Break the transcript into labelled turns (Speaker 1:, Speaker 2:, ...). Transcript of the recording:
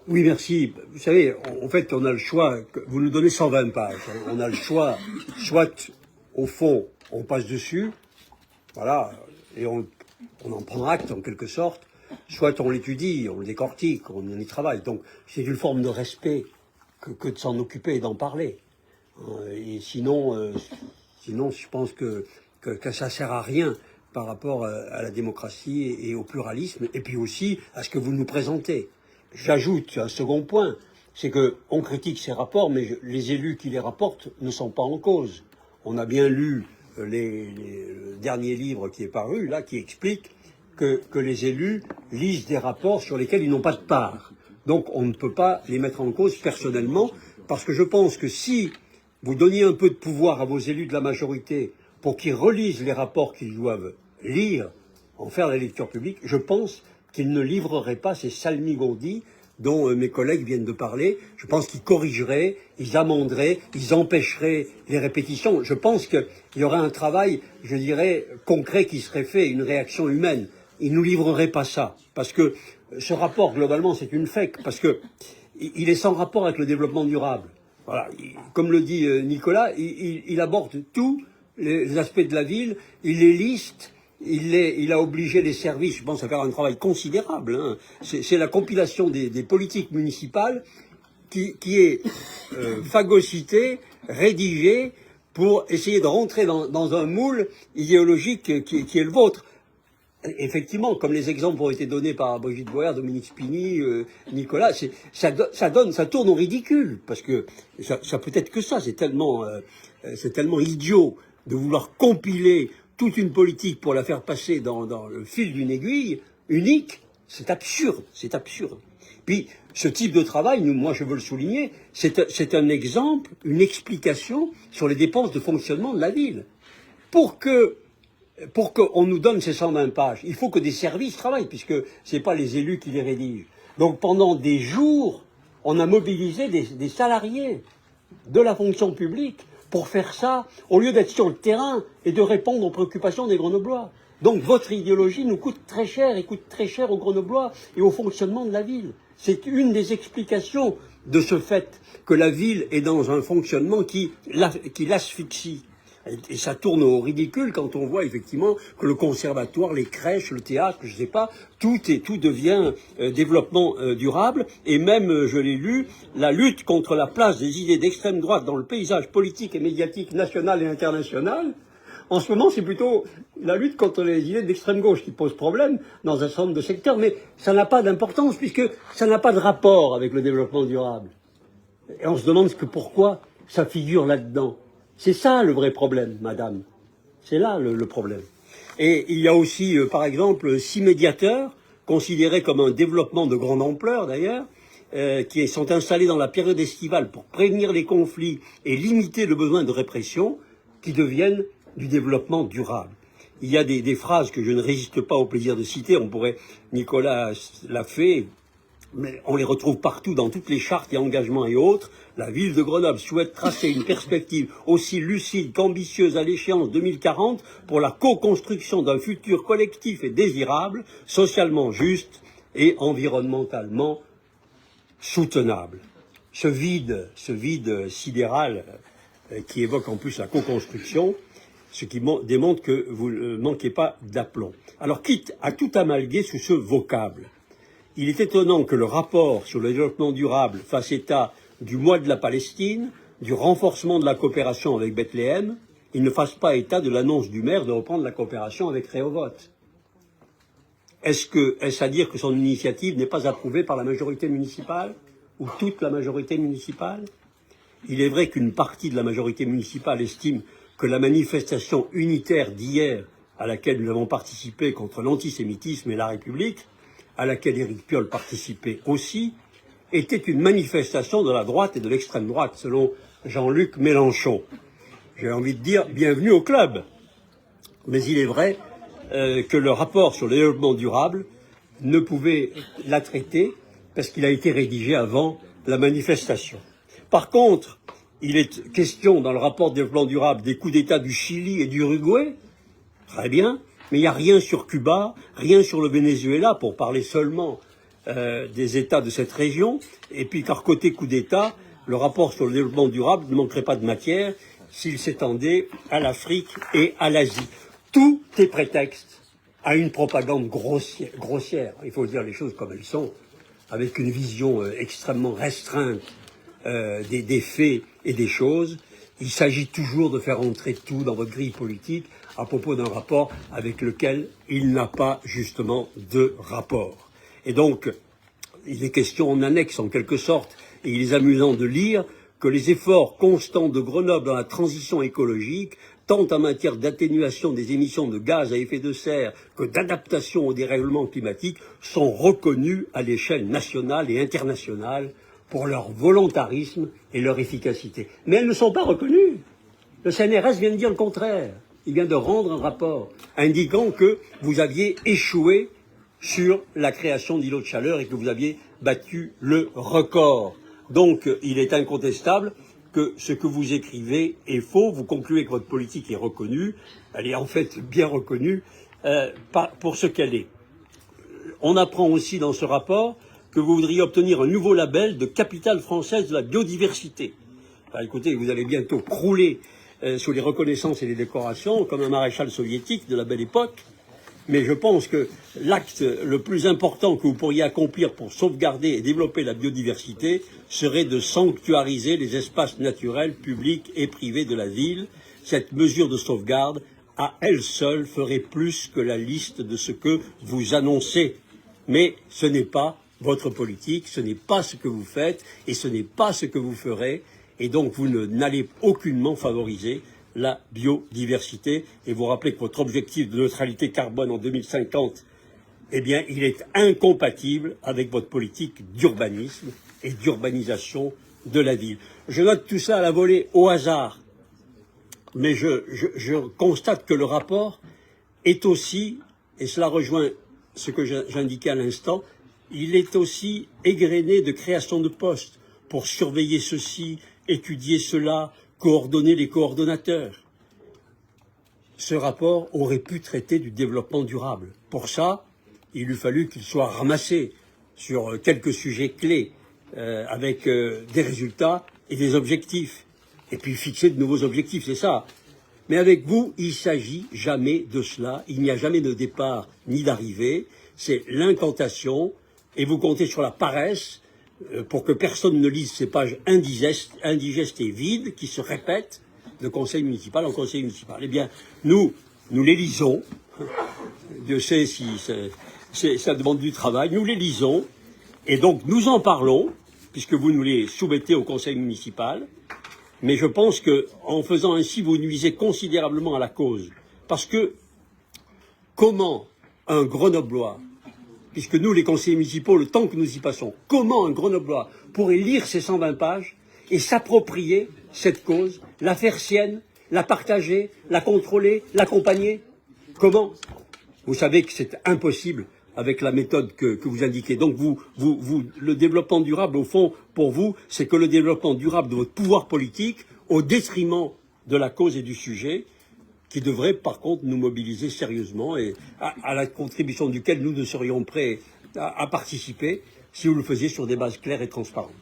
Speaker 1: Oui, merci. Vous savez, en fait, on a le choix. Vous nous donnez 120 pages. On a le choix. Soit, au fond, on passe dessus, voilà, et on en prend acte en quelque sorte. Soit on l'étudie, on le décortique, on y travaille. Donc, c'est une forme de respect que de s'en occuper et d'en parler. Et sinon, je pense que ça sert à rien par rapport à la démocratie et au pluralisme, et puis aussi à ce que vous nous présentez. J'ajoute un second point, c'est qu'on critique ces rapports, mais les élus qui les rapportent ne sont pas en cause. On a bien lu le dernier livre qui est paru, là, qui explique que les élus lisent des rapports sur lesquels ils n'ont pas de part. Donc on ne peut pas les mettre en cause personnellement, parce que je pense que si vous donniez un peu de pouvoir à vos élus de la majorité pour qu'ils relisent les rapports qu'ils doivent lire, en faire la lecture publique, je pense qu'ils ne livreraient pas ces salmigondis dont mes collègues viennent de parler. Je pense qu'ils corrigeraient, ils amenderaient, ils empêcheraient les répétitions. Je pense qu'il y aurait un travail, je dirais, concret qui serait fait, une réaction humaine. Ils ne nous livreraient pas ça. Parce que ce rapport, globalement, c'est une fake. Parce que il est sans rapport avec le développement durable. Voilà. Comme le dit Nicolas, il aborde tous les aspects de la ville, il les liste. Il a obligé les services, je pense, à faire un travail considérable. Hein. C'est la compilation des politiques municipales qui est phagocytée, rédigée, pour essayer de rentrer dans un moule idéologique qui est le vôtre. Effectivement, comme les exemples ont été donnés par Brigitte Boyer, Dominique Spini, Nicolas, ça tourne au ridicule, parce que ça peut être que ça, c'est tellement idiot de vouloir compiler toute une politique pour la faire passer dans le fil d'une aiguille unique, c'est absurde, c'est absurde. Puis, ce type de travail, moi je veux le souligner, c'est un exemple, une explication sur les dépenses de fonctionnement de la ville. Pour qu'on nous donne ces 120 pages, il faut que des services travaillent, puisque ce n'est pas les élus qui les rédigent. Donc pendant des jours, on a mobilisé des salariés de la fonction publique pour faire ça, au lieu d'être sur le terrain et de répondre aux préoccupations des Grenoblois. Donc votre idéologie nous coûte très cher et coûte très cher aux Grenoblois et au fonctionnement de la ville. C'est une des explications de ce fait que la ville est dans un fonctionnement qui l'asphyxie. Et ça tourne au ridicule quand on voit effectivement que le conservatoire, les crèches, le théâtre, je ne sais pas, tout devient développement durable. Et même, je l'ai lu, la lutte contre la place des idées d'extrême droite dans le paysage politique et médiatique national et international, en ce moment, c'est plutôt la lutte contre les idées d'extrême gauche qui pose problème dans un certain nombre de secteurs. Mais ça n'a pas d'importance puisque ça n'a pas de rapport avec le développement durable. Et on se demande pourquoi ça figure là-dedans. C'est ça le vrai problème, madame. C'est là le problème. Et il y a aussi, par exemple, 6 médiateurs, considérés comme un développement de grande ampleur d'ailleurs, qui sont installés dans la période estivale pour prévenir les conflits et limiter le besoin de répression, qui deviennent du développement durable. Il y a des phrases que je ne résiste pas au plaisir de citer, Nicolas l'a fait, mais on les retrouve partout dans toutes les chartes et engagements et autres. La ville de Grenoble souhaite tracer une perspective aussi lucide qu'ambitieuse à l'échéance 2040 pour la co-construction d'un futur collectif et désirable, socialement juste et environnementalement soutenable. Ce vide sidéral qui évoque en plus la co-construction, ce qui démontre que vous ne manquez pas d'aplomb. Alors, quitte à tout amalguer sous ce vocable, il est étonnant que le rapport sur le développement durable fasse état du mois de la Palestine, du renforcement de la coopération avec Bethléem, il ne fasse pas état de l'annonce du maire de reprendre la coopération avec Rehovot. Est-ce à dire que son initiative n'est pas approuvée par la majorité municipale, ou toute la majorité municipale? Il est vrai qu'une partie de la majorité municipale estime que la manifestation unitaire d'hier, à laquelle nous avons participé contre l'antisémitisme et la République, à laquelle Éric Piolle participait aussi, était une manifestation de la droite et de l'extrême droite, selon Jean-Luc Mélenchon. J'ai envie de dire bienvenue au club. Mais il est vrai que le rapport sur le développement durable ne pouvait la traiter parce qu'il a été rédigé avant la manifestation. Par contre, il est question dans le rapport de développement durable des coups d'État du Chili et du Uruguay, très bien, mais il n'y a rien sur Cuba, rien sur le Venezuela, pour parler seulement des États de cette région, et puis car côté coup d'État, le rapport sur le développement durable ne manquerait pas de matière s'il s'étendait à l'Afrique et à l'Asie. Tout est prétexte à une propagande grossière. Il faut dire les choses comme elles sont, avec une vision extrêmement restreinte des faits et des choses. Il s'agit toujours de faire entrer tout dans votre grille politique à propos d'un rapport avec lequel il n'a pas justement de rapport. Et donc, il est question en annexe en quelque sorte, et il est amusant de lire que les efforts constants de Grenoble dans la transition écologique, tant en matière d'atténuation des émissions de gaz à effet de serre que d'adaptation au dérèglement climatique, sont reconnus à l'échelle nationale et internationale pour leur volontarisme et leur efficacité. Mais elles ne sont pas reconnues. Le CNRS vient de dire le contraire. Il vient de rendre un rapport indiquant que vous aviez échoué sur la création d'îlots de chaleur et que vous aviez battu le record. Donc, il est incontestable que ce que vous écrivez est faux. Vous concluez que votre politique est reconnue. Elle est en fait bien reconnue pour ce qu'elle est. On apprend aussi dans ce rapport que vous voudriez obtenir un nouveau label de capitale française de la biodiversité. Enfin, écoutez, vous allez bientôt crouler sous les reconnaissances et les décorations comme un maréchal soviétique de la belle époque. Mais je pense que l'acte le plus important que vous pourriez accomplir pour sauvegarder et développer la biodiversité serait de sanctuariser les espaces naturels, publics et privés de la ville. Cette mesure de sauvegarde, à elle seule, ferait plus que la liste de ce que vous annoncez. Mais ce n'est pas votre politique, ce n'est pas ce que vous faites et ce n'est pas ce que vous ferez. Et donc vous n'allez aucunement favoriser la biodiversité, et vous rappelez que votre objectif de neutralité carbone en 2050, eh bien, il est incompatible avec votre politique d'urbanisme et d'urbanisation de la ville. Je note tout ça à la volée au hasard, mais je constate que le rapport est aussi, et cela rejoint ce que j'indiquais à l'instant, il est aussi égrené de création de postes pour surveiller ceci, étudier cela, coordonner les coordonnateurs. Ce rapport aurait pu traiter du développement durable. Pour ça, il eût fallu qu'il soit ramassé sur quelques sujets clés, avec des résultats et des objectifs. Et puis fixer de nouveaux objectifs, c'est ça. Mais avec vous, il ne s'agit jamais de cela. Il n'y a jamais de départ ni d'arrivée. C'est l'incantation, et vous comptez sur la paresse, pour que personne ne lise ces pages indigestes et vides qui se répètent de conseil municipal en conseil municipal. Eh bien, nous les lisons. Dieu sait si ça demande du travail. Nous les lisons et donc nous en parlons, puisque vous nous les soumettez au conseil municipal. Mais je pense qu'en faisant ainsi, vous nuisez considérablement à la cause. Parce que comment un Grenoblois, puisque nous, les conseillers municipaux, le temps que nous y passons, comment un Grenoblois pourrait lire ces 120 pages et s'approprier cette cause, la faire sienne, la partager, la contrôler, l'accompagner? Comment? Vous savez que c'est impossible avec la méthode que vous indiquez. Donc le développement durable, au fond, pour vous, c'est que le développement durable de votre pouvoir politique au détriment de la cause et du sujet, qui devrait par contre nous mobiliser sérieusement et à la contribution duquel nous ne serions prêts à participer si vous le faisiez sur des bases claires et transparentes.